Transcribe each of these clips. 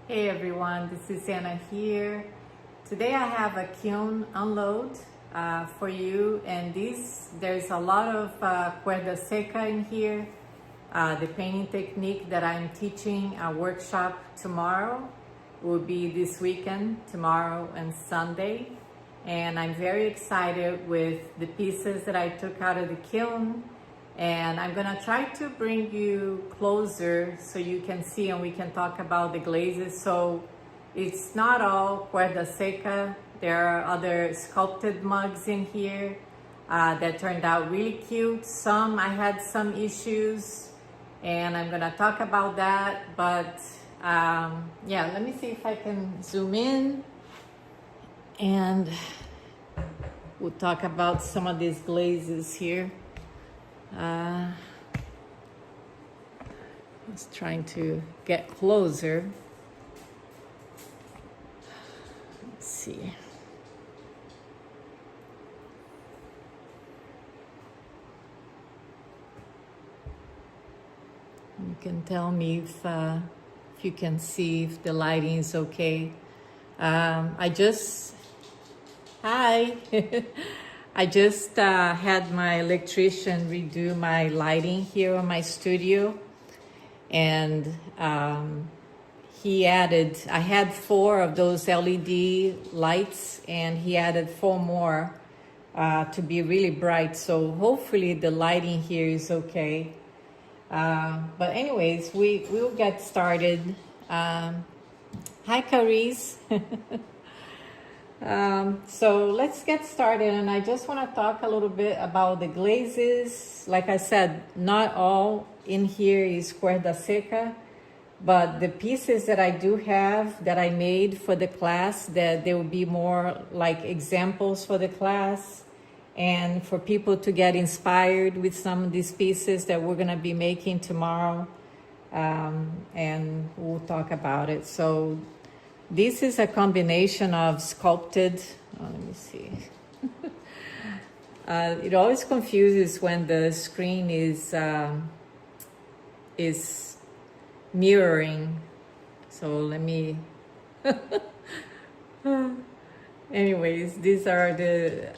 Hey everyone, this is Anna here. Today I have a kiln unload for you, and there's a lot of Cuerda Seca in here. The painting technique that I'm teaching a workshop tomorrow will be this weekend, tomorrow and Sunday. And I'm very excited with the pieces that I took out of the kiln. And I'm gonna try to bring you closer so you can see and we can talk about the glazes. So it's not all Cuerda Seca. There are other sculpted mugs in here that turned out really cute. Some, I had some issues and I'm gonna talk about that. But yeah, let me see if I can zoom in and we'll talk about some of these glazes here. I was trying to get closer. Let's see. You can tell me if you can see if the lighting is okay. Hi. I just had my electrician redo my lighting here in my studio, and he added, I had 4 of those LED lights and he added 4 more to be really bright, so hopefully the lighting here is okay. But anyways, we'll get started. Hi Carice. So let's get started, and I just want to talk a little bit about the glazes. Like I said, not all in here is Cuerda Seca, but the pieces that I do have that I made for the class, that they will be more like examples for the class and for people to get inspired with some of these pieces that we're going to be making tomorrow, and we'll talk about it. So this is a combination of sculpted, let me see. It always confuses when the screen is mirroring. So let me, anyways, these are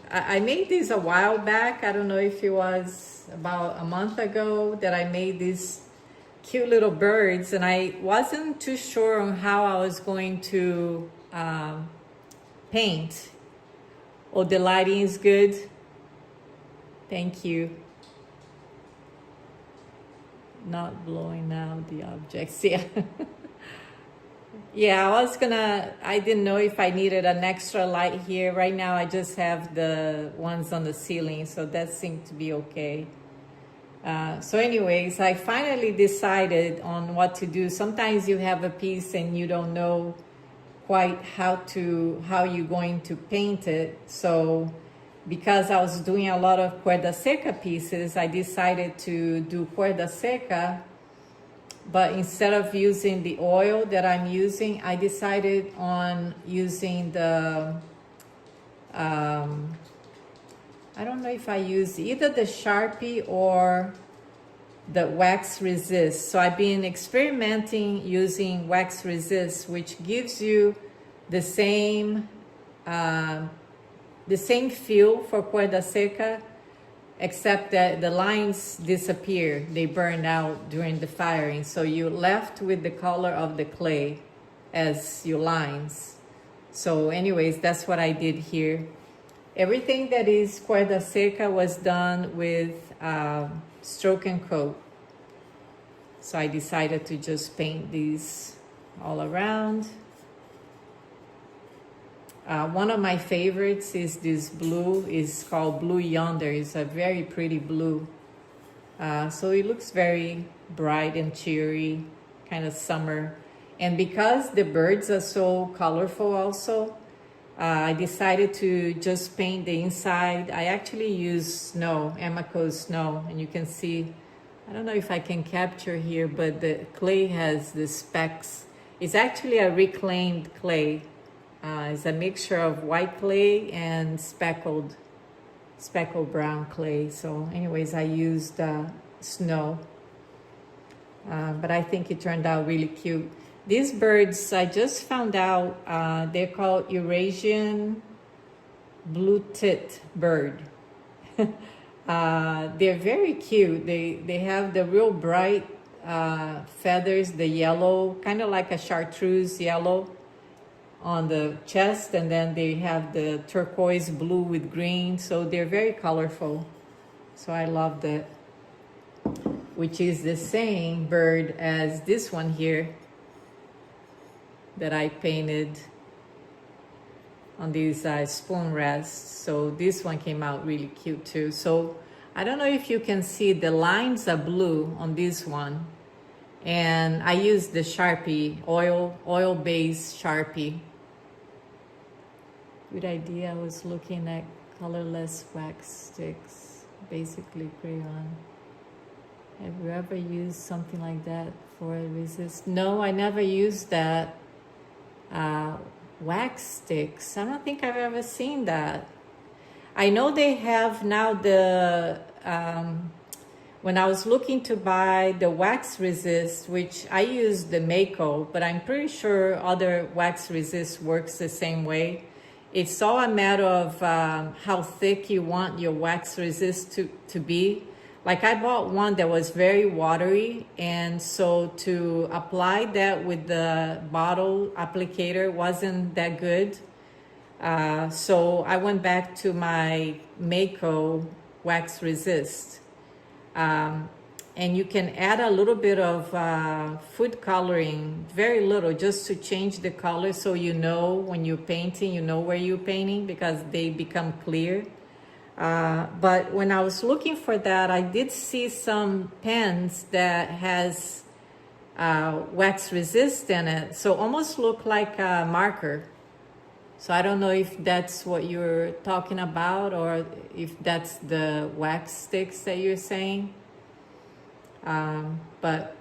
I made these a while back. I don't know if it was about a month ago that I made these cute little birds, and I wasn't too sure on how I was going to paint. Oh, the lighting is good. Thank you. Not blowing out the objects. Yeah. Yeah, I didn't know if I needed an extra light here. Right now I just have the ones on the ceiling, so that seemed to be okay. So anyways, I finally decided on what to do. Sometimes you have a piece and you don't know quite how you're going to paint it. So because I was doing a lot of Cuerda Seca pieces, I decided to do Cuerda Seca, but instead of using the oil that I'm using, I decided on using the I don't know if I use either the Sharpie or the wax resist. So I've been experimenting using wax resist, which gives you the same feel for Cuerda Seca, except that the lines disappear. They burn out during the firing. So you're left with the color of the clay as your lines. So anyways, that's what I did here. Everything that is Cuerda Seca was done with stroke and coat. So I decided to just paint these all around. One of my favorites is this blue. It's called Blue Yonder. It's a very pretty blue. So it looks very bright and cheery, kind of summer. And because the birds are so colorful also, I decided to just paint the inside. I actually used snow, Amaco snow, and you can see, I don't know if I can capture here, but the clay has the specks. It's actually a reclaimed clay. It's a mixture of white clay and speckled brown clay. So anyways, I used snow, but I think it turned out really cute. These birds, I just found out, they're called Eurasian blue-tit bird. They're very cute. They have the real bright feathers, the yellow, kind of like a chartreuse yellow on the chest, and then they have the turquoise blue with green, so they're very colorful. So I love that, which is the same bird as this one here that I painted on these spoon rests. So this one came out really cute too. So I don't know if you can see, the lines are blue on this one, and I used the Sharpie, oil-based Sharpie. Good idea. I was looking at colorless wax sticks, basically crayon. Have you ever used something like that for a resist? No, I never used that. Wax sticks. I don't think I've ever seen that. I know they have now the, when I was looking to buy the wax resist, which I use the Mako, but I'm pretty sure other wax resist works the same way. It's all a matter of how thick you want your wax resist to be. Like I bought one that was very watery, and so to apply that with the bottle applicator wasn't that good. So I went back to my Mako wax resist. And you can add a little bit of food coloring, very little, just to change the color, so you know when you're painting, you know where you're painting, because they become clear. But when I was looking for that, I did see some pens that has wax resist in it, so almost look like a marker. So I don't know if that's what you're talking about, or if that's the wax sticks that you're saying. But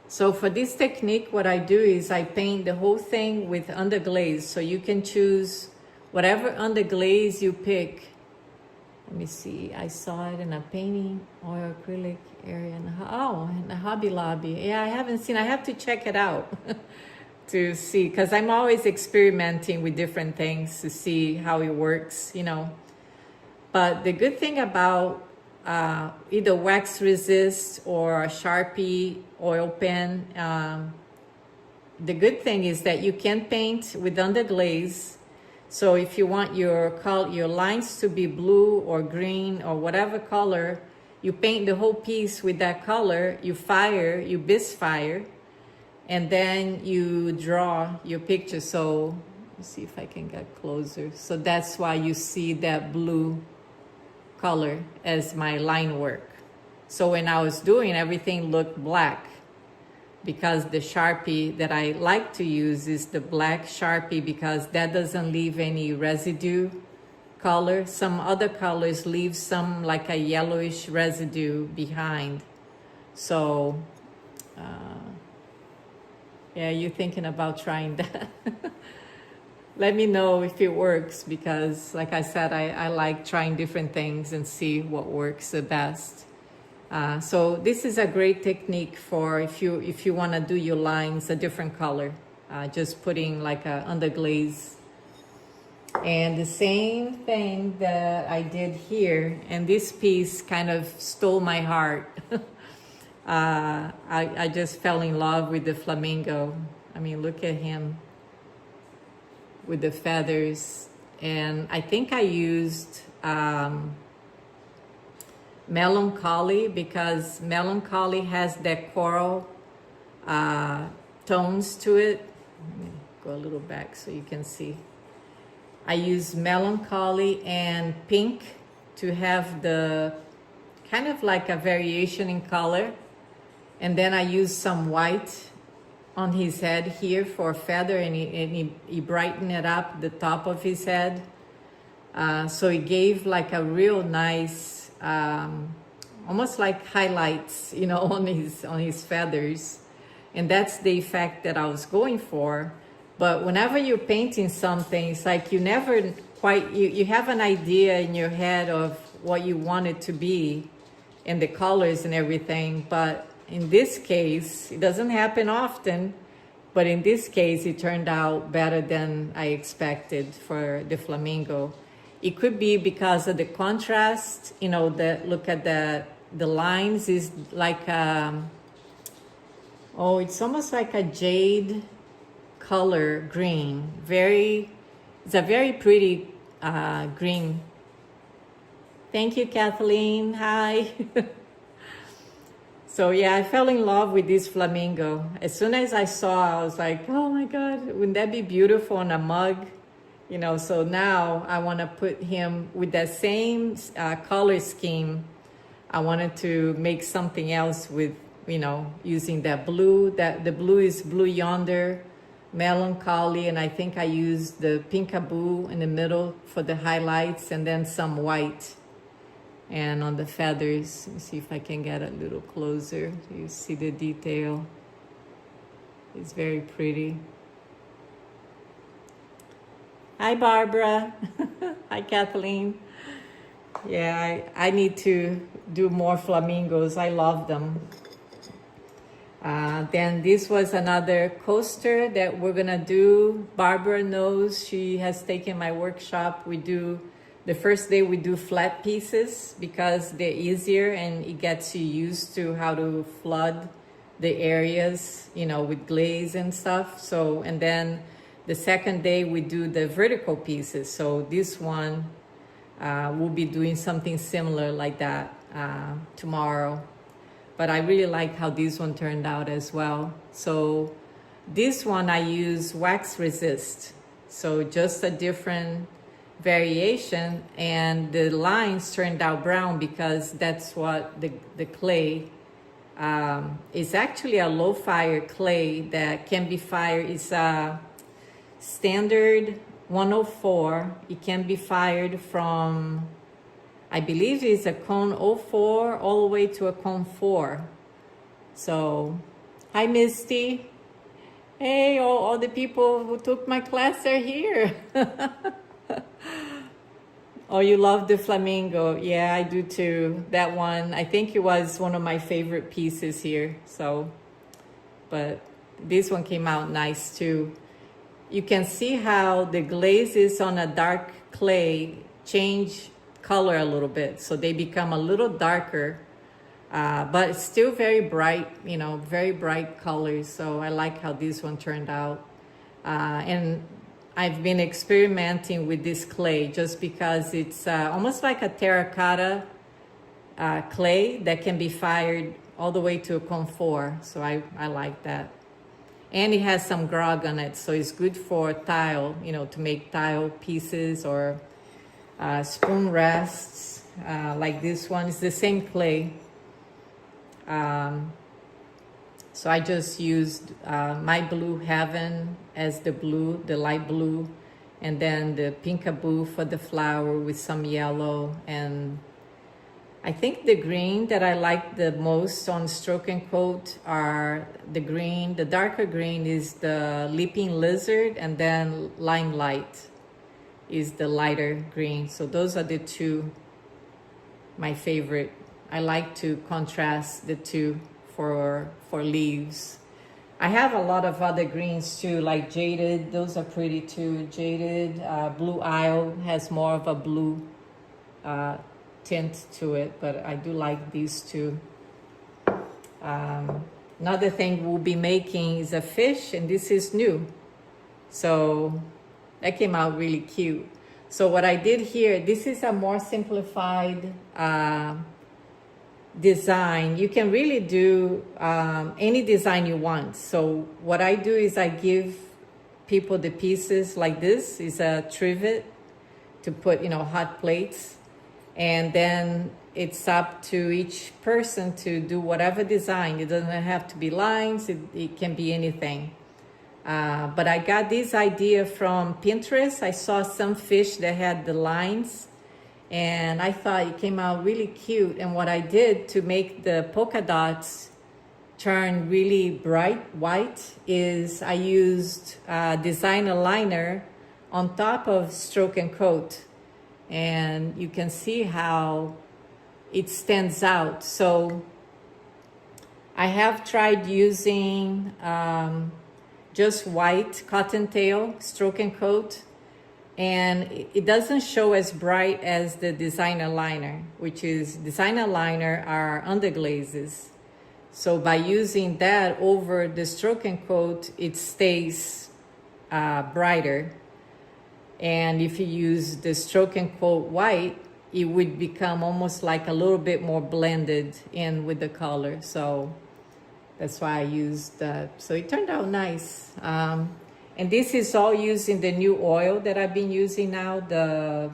so for this technique, what I do is I paint the whole thing with underglaze. So you can choose whatever underglaze you pick. Let me see, I saw it in a painting or acrylic area in the Hobby Lobby. Yeah, I haven't seen, I have to check it out to see, because I'm always experimenting with different things to see how it works, you know. But the good thing about either wax resist or a Sharpie oil pen, the good thing is that you can paint with underglaze. So if you want your lines to be blue or green or whatever color, you paint the whole piece with that color, you bisfire, and then you draw your picture. So let's see if I can get closer. So that's why you see that blue color as my line work. So when I was doing, everything looked black, because the Sharpie that I like to use is the black Sharpie, because that doesn't leave any residue color. Some other colors leave some like a yellowish residue behind. So yeah, you're thinking about trying that. Let me know if it works, because like I said, I like trying different things and see what works the best. So this is a great technique for if you want to do your lines a different color, just putting like a underglaze. And the same thing that I did here, and this piece kind of stole my heart. I just fell in love with the Flamingo. I mean, look at him with the feathers. And I think I used Melancholy, because Melancholy has that coral tones to it. Let me go a little back so you can see. I use Melancholy and Pink to have the kind of like a variation in color. And then I use some white on his head here for a feather, and he brightened it up the top of his head. So it gave like a real nice, almost like highlights, you know, on his feathers. And that's the effect that I was going for. But whenever you're painting something, it's like you never quite, you have an idea in your head of what you want it to be and the colors and everything. But in this case, it doesn't happen often, but in this case, it turned out better than I expected for the flamingo. It could be because of the contrast, you know, look at the lines is like, oh, it's almost like a jade color green. It's a very pretty green. Thank you, Kathleen. Hi. So yeah, I fell in love with this flamingo. As soon as I saw, I was like, oh my God, wouldn't that be beautiful on a mug? You know, so now I want to put him with that same color scheme. I wanted to make something else with, you know, using that blue. The blue is Blue Yonder, Melancholy, and I think I used the Pinkaboo in the middle for the highlights, and then some white. And on the feathers, let me see if I can get a little closer. You see the detail. It's very pretty. Hi, Barbara. Hi, Kathleen. Yeah, I need to do more flamingos. I love them. Then this was another coaster that we're gonna do. Barbara knows, she has taken my workshop. The first day we do flat pieces because they're easier and it gets you used to how to flood the areas, you know, with glaze and stuff. So, and then the second day we do the vertical pieces. So this one, we'll be doing something similar like that tomorrow. But I really like how this one turned out as well. So this one I use wax resist. So just a different variation, and the lines turned out brown because that's what the clay is. Actually a low fire clay that can be fired. It's a standard 104. It can be fired from, I believe it's a cone 04 all the way to a cone 4. So hi Misty. Hey, all the people who took my class are here. Oh, you love the flamingo. Yeah, I do too. That one, I think it was one of my favorite pieces here. So, but this one came out nice too. You can see how the glazes on a dark clay change color a little bit. So they become a little darker, but it's still very bright, you know, very bright colors. So I like how this one turned out. And I've been experimenting with this clay just because it's almost like a terracotta clay that can be fired all the way to a cone 4. So I like that. And it has some grog on it, so it's good for tile, you know, to make tile pieces or spoon rests like this one. It's the same clay. So I just used my Blue Heaven as the light blue, and then the Pinkaboo for the flower with some yellow. And I think the green that I like the most on stroke and coat are the green. The darker green is the Leaping Lizard, and then Limelight is the lighter green. So those are the two, my favorite. I like to contrast the two for leaves. I have a lot of other greens too, like Jaded. Those are pretty too. Jaded, Blue Isle has more of a blue tint to it, but I do like these two. Another thing we'll be making is a fish, and this is new. So that came out really cute. So what I did here, this is a more simplified design. You can really do any design you want. So what I do is I give people the pieces like this. Is a trivet to put, you know, hot plates, and then it's up to each person to do whatever design. It doesn't have to be lines, it can be anything. But I got this idea from Pinterest. I saw some fish that had the lines, and I thought it came out really cute. And what I did to make the polka dots turn really bright white is I used designer liner on top of stroke and coat. And you can see how it stands out. So I have tried using just white cottontail stroke and coat. And it doesn't show as bright as the designer liner, which is designer liner are underglazes. So by using that over the stroke and coat, it stays brighter. And if you use the stroke and coat white, it would become almost like a little bit more blended in with the color. So that's why I used that. So it turned out nice. And this is all using the new oil that I've been using now, the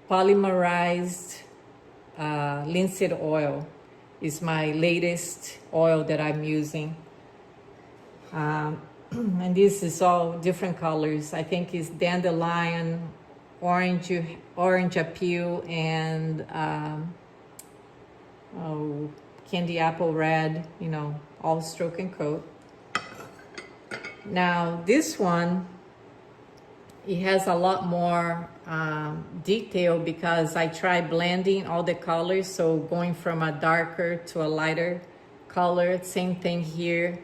polymerized linseed oil is my latest oil that I'm using. And this is all different colors. I think it's dandelion, orange appeal, and candy apple red, you know, all stroke and coat. Now this one, it has a lot more detail because I tried blending all the colors. So going from a darker to a lighter color, same thing here.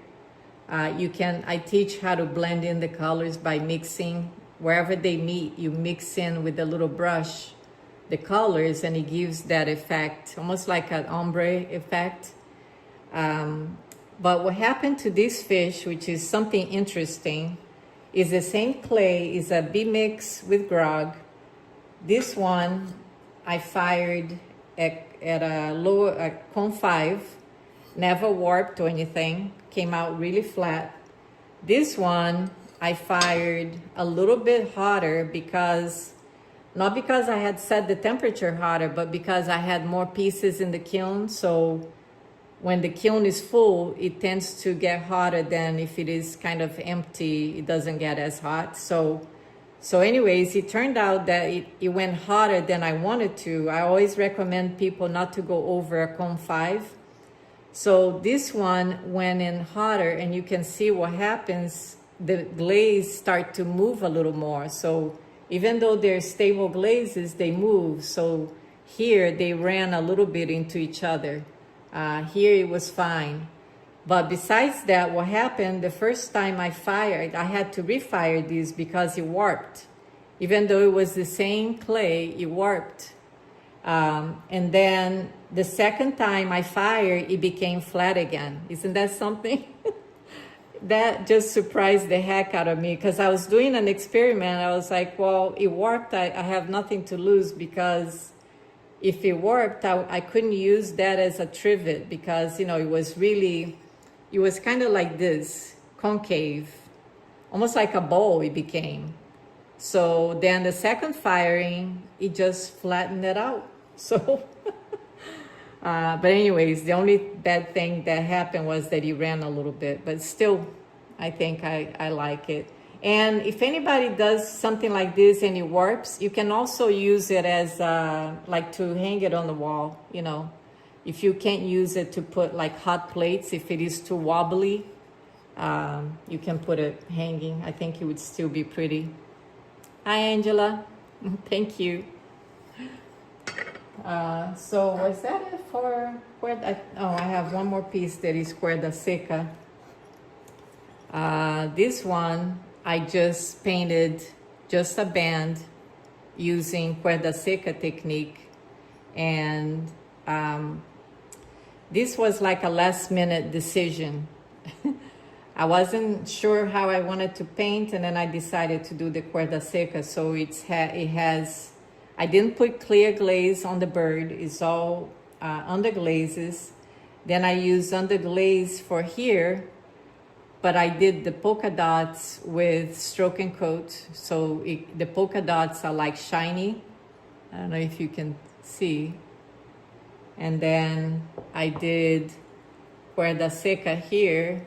I teach how to blend in the colors by mixing. Wherever they meet, you mix in with a little brush the colors, and it gives that effect, almost like an ombre effect. But what happened to this fish, which is something interesting, is the same clay, is a B-mix with grog. This one I fired at a lower, at cone 5, never warped or anything, came out really flat. This one I fired a little bit hotter because, not because I had set the temperature hotter, but because I had more pieces in the kiln. So when the kiln is full, it tends to get hotter than if it is kind of empty, it doesn't get as hot. So anyways, it turned out that it went hotter than I wanted to. I always recommend people not to go over a cone 5. So this one went in hotter, and you can see what happens. The glaze start to move a little more. So even though they're stable glazes, they move. So here they ran a little bit into each other. Here it was fine. But besides that, what happened, the first time I fired, I had to refire this because it warped. Even though it was the same clay, it warped. And then the second time I fired, it became flat again. Isn't that something? That just surprised the heck out of me, because I was doing an experiment. I was like, well, it warped. I have nothing to lose, because if it warped, I couldn't use that as a trivet, because, you know, it was kind of like this, concave, almost like a bowl it became. So then the second firing, it just flattened it out. So, but anyways, the only bad thing that happened was that it ran a little bit, but still, I think I like it. And if anybody does something like this and it warps, you can also use it as like to hang it on the wall, you know. If you can't use it to put like hot plates, if it is too wobbly, you can put it hanging. I think it would still be pretty. Hi, Angela. Thank you. So was that it for Cuerda? I have one more piece that is Cuerda Seca. This one, I just painted just a band using Cuerda Seca technique. And this was like a last minute decision. I wasn't sure how I wanted to paint, and then I decided to do the Cuerda Seca. So it has, I didn't put clear glaze on the bird. It's all underglazes. Then I used underglaze for here, but I did the polka dots with stroke and coat. So the polka dots are like shiny. I don't know if you can see. And then I did Cuerda Seca here,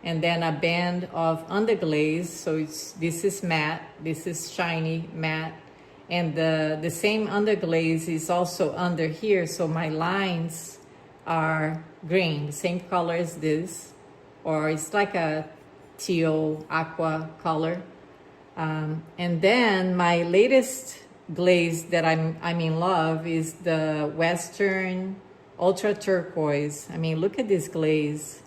and then a band of underglaze. So this is matte, this is shiny matte, and the same underglaze is also under here. So my lines are green, the same color as this, or it's like a teal aqua color. And then my latest glaze that I'm in love is the Western Ultra Turquoise. I mean, look at this glaze.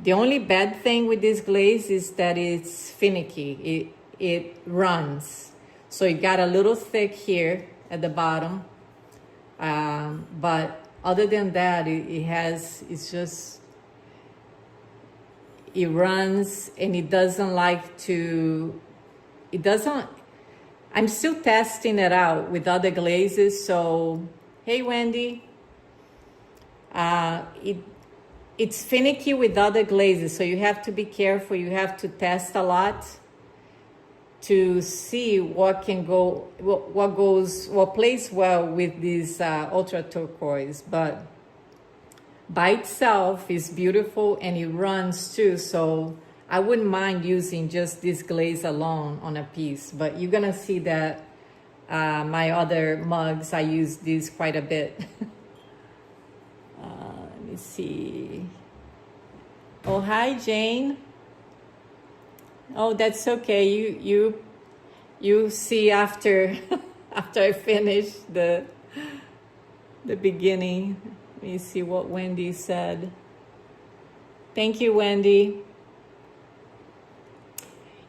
The only bad thing with this glaze is that it's finicky. It runs. So it got a little thick here at the bottom. But other than that, it runs, and it doesn't like to, I'm still testing it out with other glazes. So, hey Wendy, it's finicky with other glazes, so you have to be careful. You have to test a lot to see what plays well with this ultra turquoise. But by itself is beautiful, and it runs too. So I wouldn't mind using just this glaze alone on a piece. But you're gonna see that my other mugs, I use these quite a bit. Let me see. Oh, hi, Jane. Oh, that's okay. You see after after I finish the beginning. Let me see what Wendy said. Thank you, Wendy.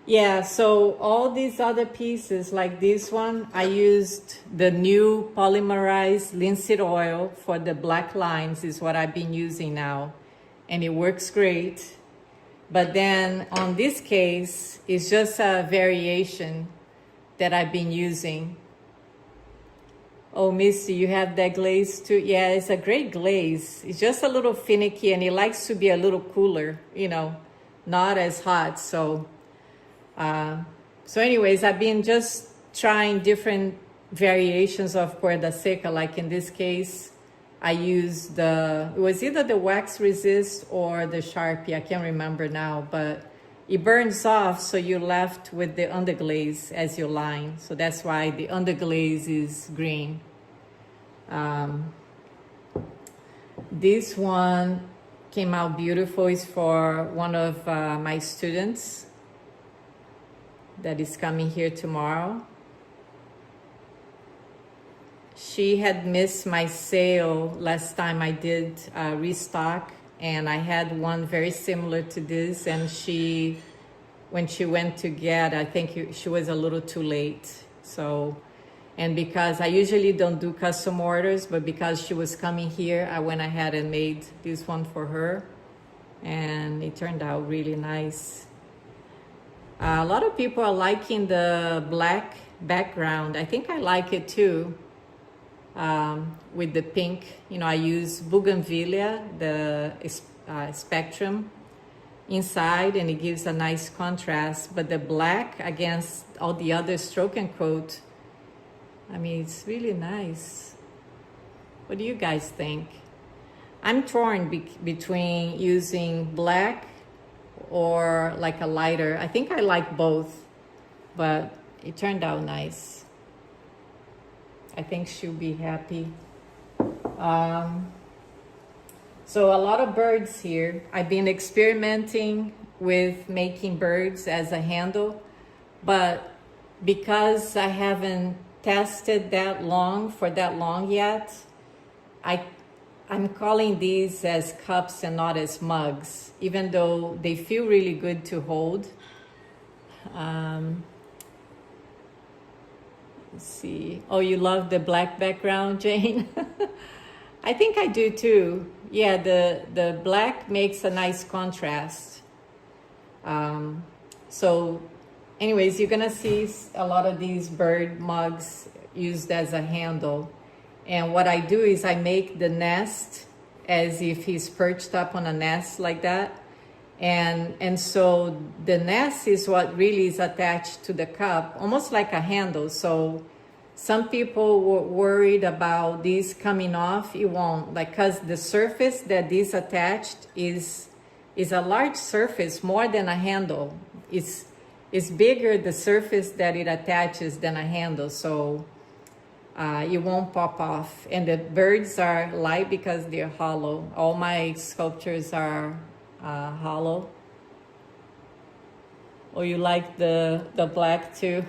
Yeah, so all these other pieces, like this one, I used the new polymerized linseed oil for the black lines, is what I've been using now. And it works great. But then on this case, it's just a variation that I've been using. Oh, Misty, you have that glaze too? Yeah, it's a great glaze. It's just a little finicky, and it likes to be a little cooler, you know, not as hot. So anyways, I've been just trying different variations of Cuerda Seca. Like in this case, I used it was either the wax resist or the Sharpie. I can't remember now, but it burns off, so you're left with the underglaze as your line. So that's why the underglaze is green. This one came out beautiful. It's for one of my students that is coming here tomorrow. She had missed my sale last time I did restock, and I had one very similar to this, and when she went to get, I think she was a little too late. So, and because I usually don't do custom orders, but because she was coming here, I went ahead and made this one for her, and it turned out really nice. A lot of people are liking the black background. I think I like it too. With the pink, you know, I use bougainvillea, the spectrum inside, and it gives a nice contrast. But the black against all the other stroke and coat, I mean, it's really nice. What do you guys think? I'm torn between using black or like a lighter. I think I like both, but it turned out nice. I think she'll be happy. So a lot of birds here. I've been experimenting with making birds as a handle, but because I haven't tested that long yet, I'm calling these as cups and not as mugs, even though they feel really good to hold. Let's see. Oh, you love the black background, Jane? I think I do too. Yeah, the black makes a nice contrast. So anyways, you're gonna see a lot of these bird mugs used as a handle. And what I do is I make the nest as if he's perched up on a nest like that. And so the nest is what really is attached to the cup, almost like a handle. So some people were worried about these coming off. It won't, like, because the surface that this attached is a large surface, more than a handle. It's bigger, the surface that it attaches, than a handle. So it won't pop off. And the birds are light because they're hollow. All my sculptures are hollow. Oh, you like the black too?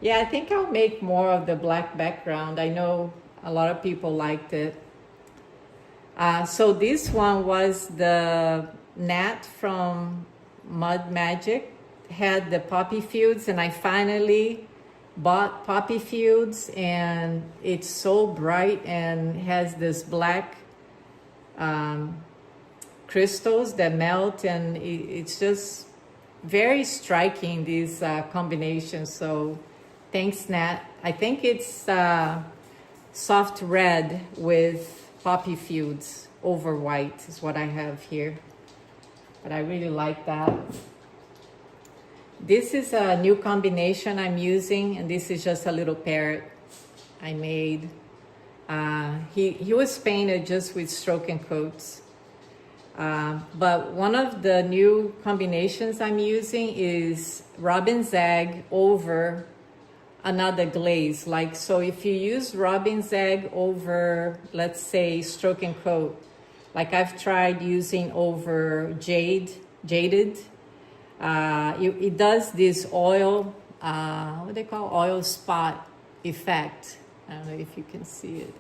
Yeah, I think I'll make more of the black background. I know a lot of people liked it. So this one was the Nat from Mud Magic, had the poppy fields, and I finally bought poppy fields, and it's so bright and has this black crystals that melt, and it's just very striking, these combinations. So thanks, Nat. I think it's soft red with poppy fields over white is what I have here, but I really like that. This is a new combination I'm using, and this is just a little parrot I made. He was painted just with stroke and coats. But one of the new combinations I'm using is Robin's Egg over another glaze. Like, so if you use Robin's Egg over, let's say, stroke and coat, like I've tried using over jaded, it does this oil, what they call oil spot effect. I don't know if you can see it.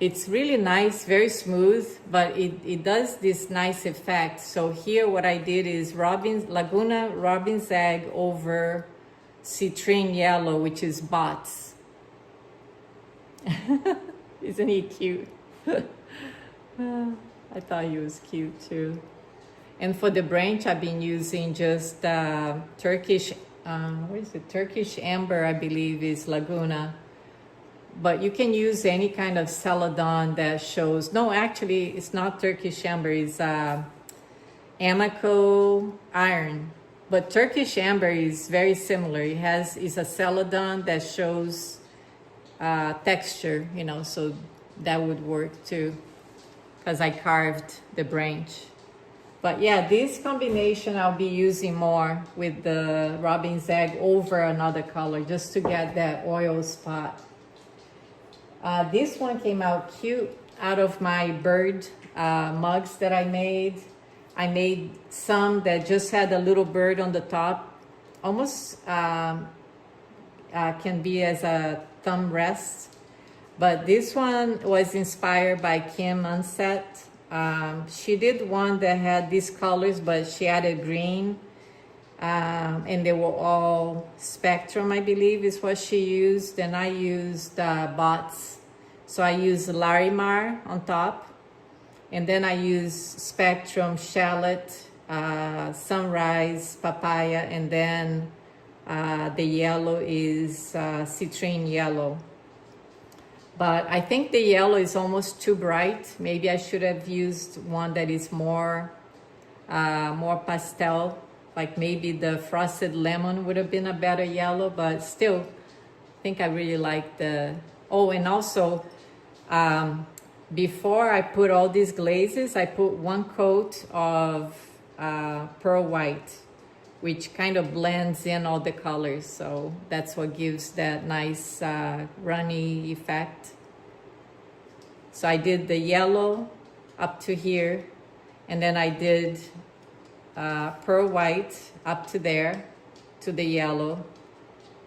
It's really nice, very smooth, but it does this nice effect. So here what I did is Laguna Robin's Egg over citrine yellow, which is Bots. Isn't he cute? I thought he was cute too. And for the branch, I've been using just Turkish, what is it? Turkish Amber, I believe, is Laguna. But you can use any kind of celadon that shows, no, actually, it's not Turkish Amber, it's Amoco Iron. But Turkish Amber is very similar. It's a celadon that shows texture, you know, so that would work too, because I carved the branch. But yeah, this combination I'll be using more with the Robin's Egg over another color, just to get that oil spot. This one came out cute out of my bird mugs that I made. I made some that just had a little bird on the top, almost can be as a thumb rest. But this one was inspired by Kim Unset. She did one that had these colors, but she added green. And they were all Spectrum, I believe, is what she used. And I used Bots. So I used Larimar on top. And then I used Spectrum, Shallot, Sunrise, Papaya. And then the yellow is Citrine Yellow. But I think the yellow is almost too bright. Maybe I should have used one that is more pastel. Like maybe the Frosted Lemon would have been a better yellow, but still, I think I really like the... Oh, and also, before I put all these glazes, I put one coat of pearl white, which kind of blends in all the colors. So that's what gives that nice runny effect. So I did the yellow up to here, and then I did pearl white up to there, to the yellow,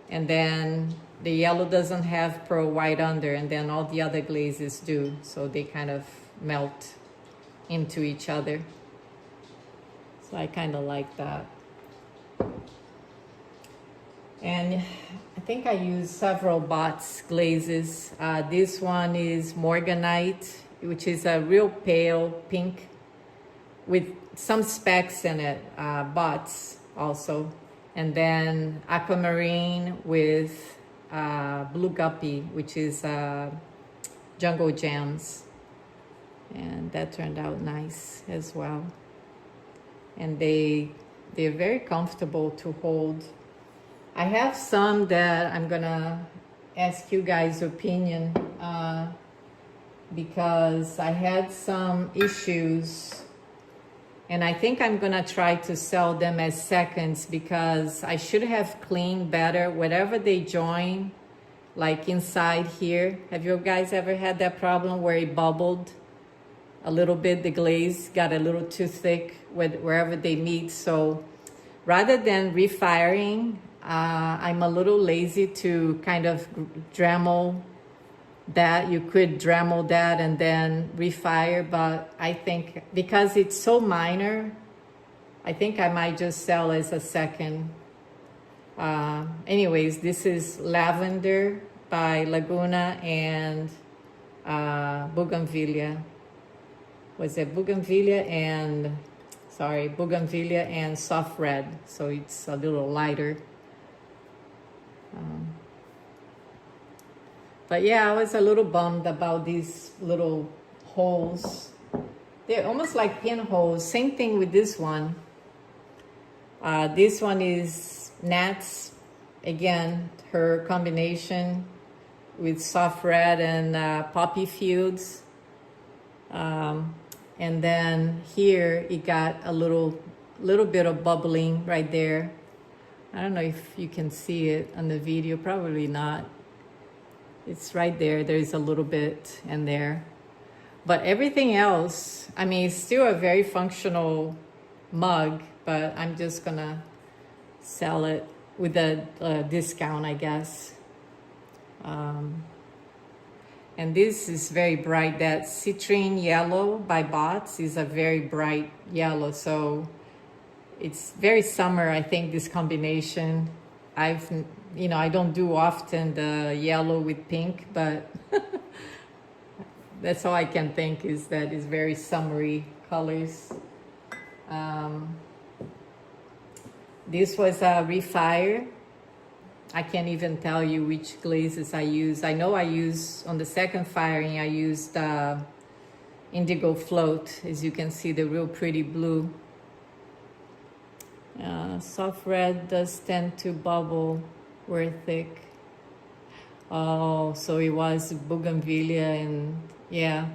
and then the yellow doesn't have pearl white under, and then all the other glazes do, so they kind of melt into each other. So I kind of like that. And I think I used several Bots glazes. This one is Morganite, which is a real pale pink with some specks in it, Bots also. And then Aquamarine with Blue Guppy, which is Jungle Gems. And that turned out nice as well. And they're very comfortable to hold. I have some that I'm gonna ask you guys' opinion because I had some issues, and I think I'm gonna try to sell them as seconds because I should have cleaned better whatever they join, like inside here. Have you guys ever had that problem where it bubbled a little bit? The glaze got a little too thick wherever they meet. So rather than refiring, I'm a little lazy to kind of Dremel that you could Dremel that and then refire, but I think because it's so minor, I think I might just sell as a second. Anyways, this is Lavender by Laguna and Bougainvillea. Was it Bougainvillea and, sorry, Bougainvillea and Soft Red, so it's a little lighter. But yeah, I was a little bummed about these little holes. They're almost like pinholes. Same thing with this one. This one is Nat's, again, her combination with Soft Red and Poppy Fields. And then here it got a little bit of bubbling right there. I don't know if you can see it on the video, probably not. It's right there. There's a little bit in there. But everything else, I mean, it's still a very functional mug, but I'm just gonna sell it with a discount, I guess. And this is very bright. That Citrine Yellow by Bots is a very bright yellow. So it's very summer, I think, this combination. I don't do often the yellow with pink, but that's all I can think is that it's very summery colors. This was a refire. I can't even tell you which glazes I use. I know I use, on the second firing, I used Indigo Float. As you can see, the real pretty blue. Soft red does tend to bubble where thick. Oh, so it was Bougainvillea, and yeah.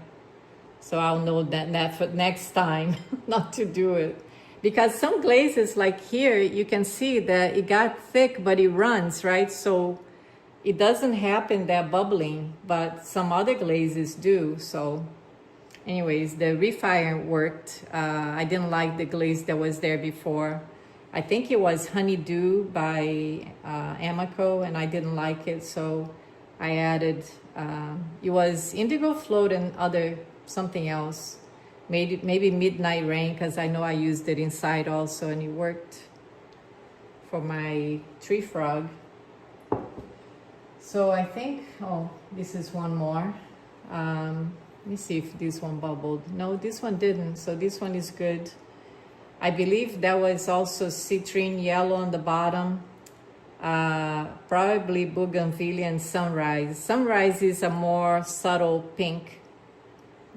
So I'll know that for next time not to do it. Because some glazes, like here, you can see that it got thick, but it runs, right? So it doesn't happen, that bubbling, but some other glazes do. So anyways, the refire worked. I didn't like the glaze that was there before. I think it was Honeydew by Amico, and I didn't like it, so I added, it was Indigo Float and something else. Maybe Midnight Rain, because I know I used it inside also, and it worked for my tree frog. So I think, oh, this is one more. Let me see if this one bubbled. No, this one didn't, so this one is good. I believe that was also Citrine Yellow on the bottom. Probably Bougainvillea and Sunrise. Sunrise is a more subtle pink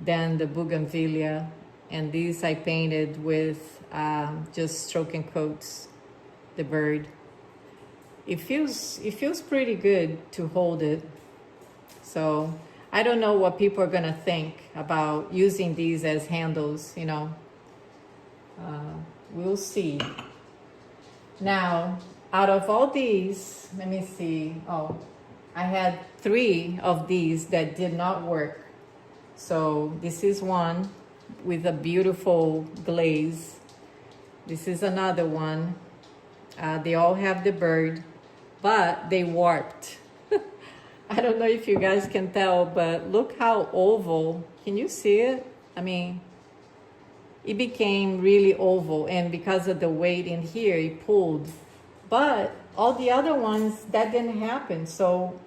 than the Bougainvillea, and these I painted with just stroke and coats the bird. It feels pretty good to hold it. So I don't know what people are gonna think about using these as handles, you know. We'll see. Now, out of all these, let me see. Oh, I had 3 of these that did not work. So this is one with a beautiful glaze. This is another one. They all have the bird, but they warped. I don't know if you guys can tell, but look how oval. Can you see it? I mean, it became really oval, and because of the weight in here, it pulled. But all the other ones, that didn't happen. So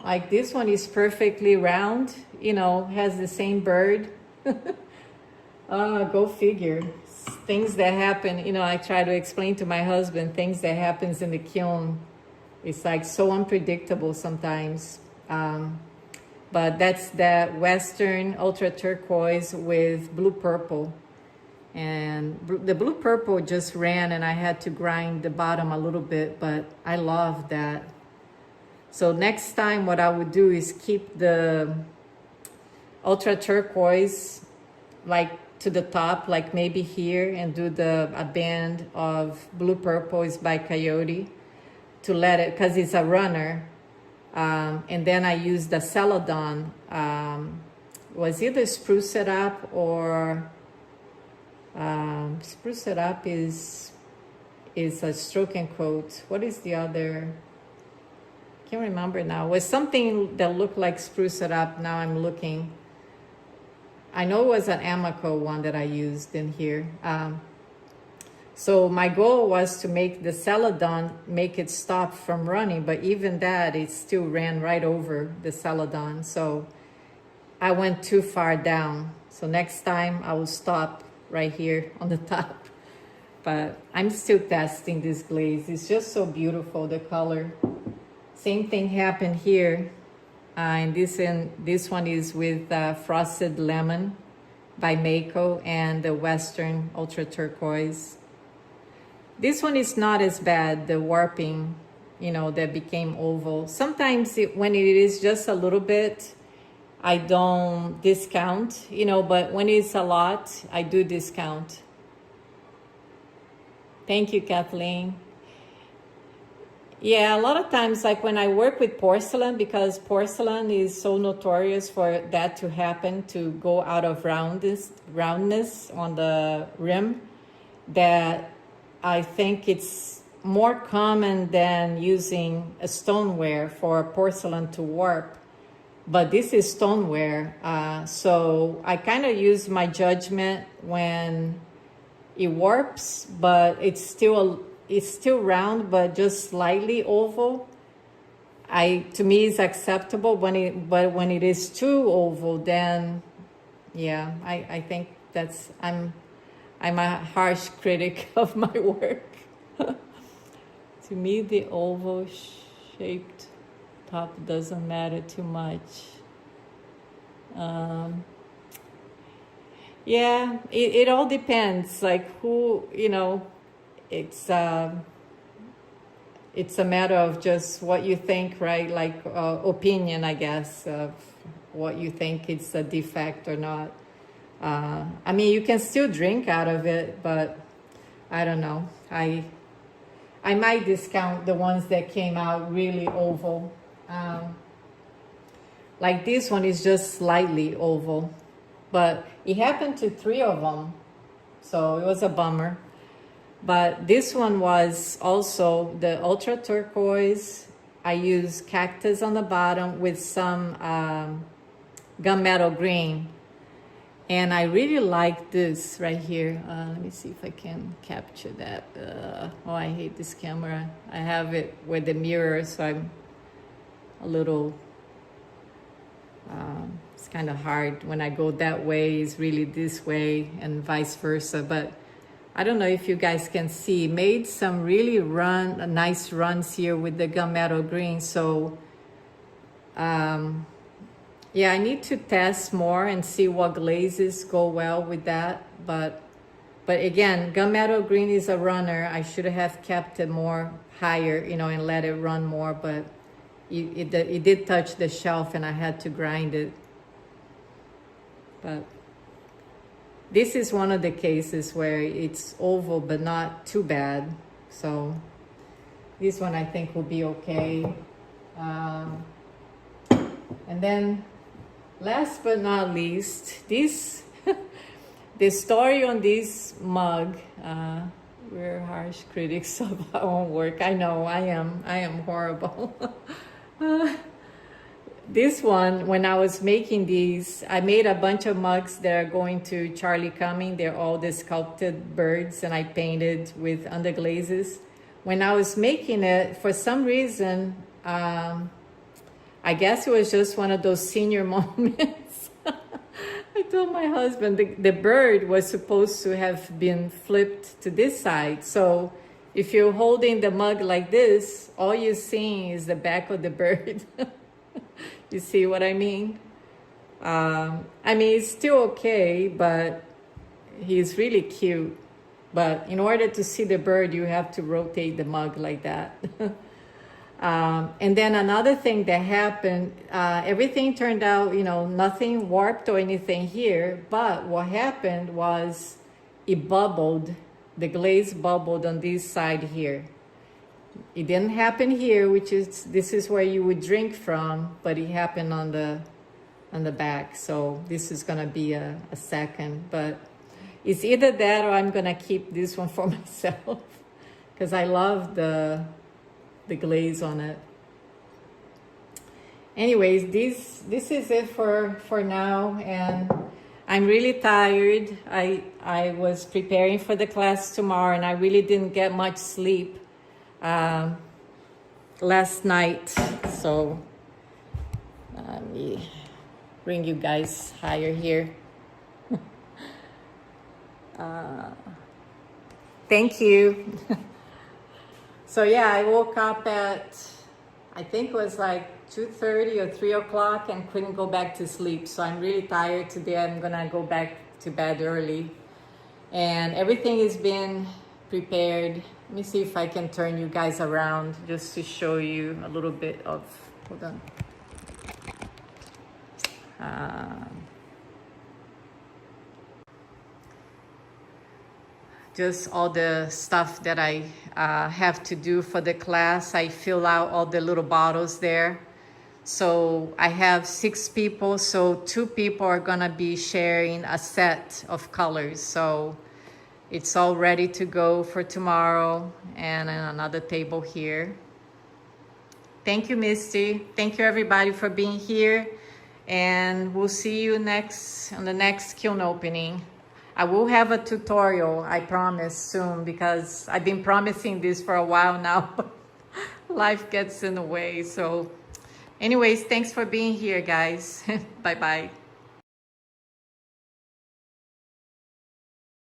like this one is perfectly round, you know, has the same bird. Go figure. Things that happen, you know, I try to explain to my husband things that happens in the kiln. It's like so unpredictable sometimes. But that's that Western Ultra Turquoise with blue purple. And the blue purple just ran, and I had to grind the bottom a little bit, but I love that. So next time what I would do is keep the Ultra Turquoise like to the top, like maybe here, and do a band of blue purple is by Coyote to let it, because it's a runner. And then I use the Celadon, was either Spruce It Up or Spruce It Up is a stroke and coat. What is the other? can't remember now. It was something that looked like Spruce It Up. Now I'm looking. I know it was an Amico one that I used in here. So my goal was to make the Celadon, make it stop from running, but even that, it still ran right over the Celadon. So I went too far down. So next time I will stop right here on the top. But I'm still testing this glaze. It's just so beautiful, the color. Same thing happened here. And this one is with Frosted Lemon by Mako and the Western Ultra Turquoise. This one is not as bad, the warping, you know, that became oval. Sometimes when it is just a little bit, I don't discount, you know, but when it's a lot, I do discount. Thank you, Kathleen. Yeah, a lot of times, like when I work with porcelain, because porcelain is so notorious for that to happen, to go out of roundness on the rim, that I think it's more common than using a stoneware for porcelain to warp. But this is stoneware, so I kind of use my judgment when it warps, but it's still round, but just slightly oval. To me, it's acceptable. But when it is too oval, then yeah, I think I'm a harsh critic of my work. To me, the oval shaped top doesn't matter too much. Yeah, it all depends, like who, you know, it's a matter of just what you think, right? Like opinion, I guess, of what you think it's a defect or not. I mean, you can still drink out of it, but I don't know. I might discount the ones that came out really oval. Like this one is just slightly oval, but it happened to 3 of them, so it was a bummer. But this one was also the Ultra Turquoise. I used cactus on the bottom with some gunmetal green. And I really like this right here. Let me see if I can capture that. Oh, I hate this camera. I have it with the mirror, so I'm a little, it's kind of hard. When I go that way, it's really this way and vice versa. But I don't know if you guys can see, made some really nice runs here with the gunmetal green. So yeah, I need to test more and see what glazes go well with that. But again, gunmetal green is a runner. I should have kept it more higher, you know, and let it run more. But it did touch the shelf and I had to grind it. But this is one of the cases where it's oval but not too bad. So this one I think will be okay. And then last but not least, this the story on this mug. We're harsh critics of our own work. I know, I am horrible. This one, when I was making these, I made a bunch of mugs that are going to Charlie Cumming. They're all the sculpted birds, and I painted with underglazes. When I was making it, for some reason, I guess it was just one of those senior moments. I told my husband the bird was supposed to have been flipped to this side. So if you're holding the mug like this, all you're seeing is the back of the bird. You see what I mean? I mean, it's still okay, but he's really cute. But in order to see the bird, you have to rotate the mug like that. And then another thing that happened, everything turned out, you know, nothing warped or anything here. But what happened was it bubbled, the glaze bubbled on this side here. It didn't happen here, this is where you would drink from, but it happened on the back. So this is gonna be a second, but it's either that or I'm gonna keep this one for myself because I love the glaze on it. anyways, this is it for now, and I'm really tired. I was preparing for the class tomorrow, and I really didn't get much sleep last night. So let me bring you guys higher here. Thank you. So yeah, I woke up at, I think it was like 2:30 or 3 o'clock and couldn't go back to sleep. So I'm really tired today. I'm gonna go back to bed early. And everything has been prepared. Let me see if I can turn you guys around just to show you a little bit of, hold on. Just all the stuff that I have to do for the class. I fill out all the little bottles there. So I have 6 people, so 2 people are gonna be sharing a set of colors. So it's all ready to go for tomorrow, and another table here. Thank you, Misty. Thank you everybody for being here, and we'll see you on the next kiln opening. I will have a tutorial, I promise, soon, because I've been promising this for a while now. Life gets in the way. So anyways, thanks for being here, guys. Bye-bye.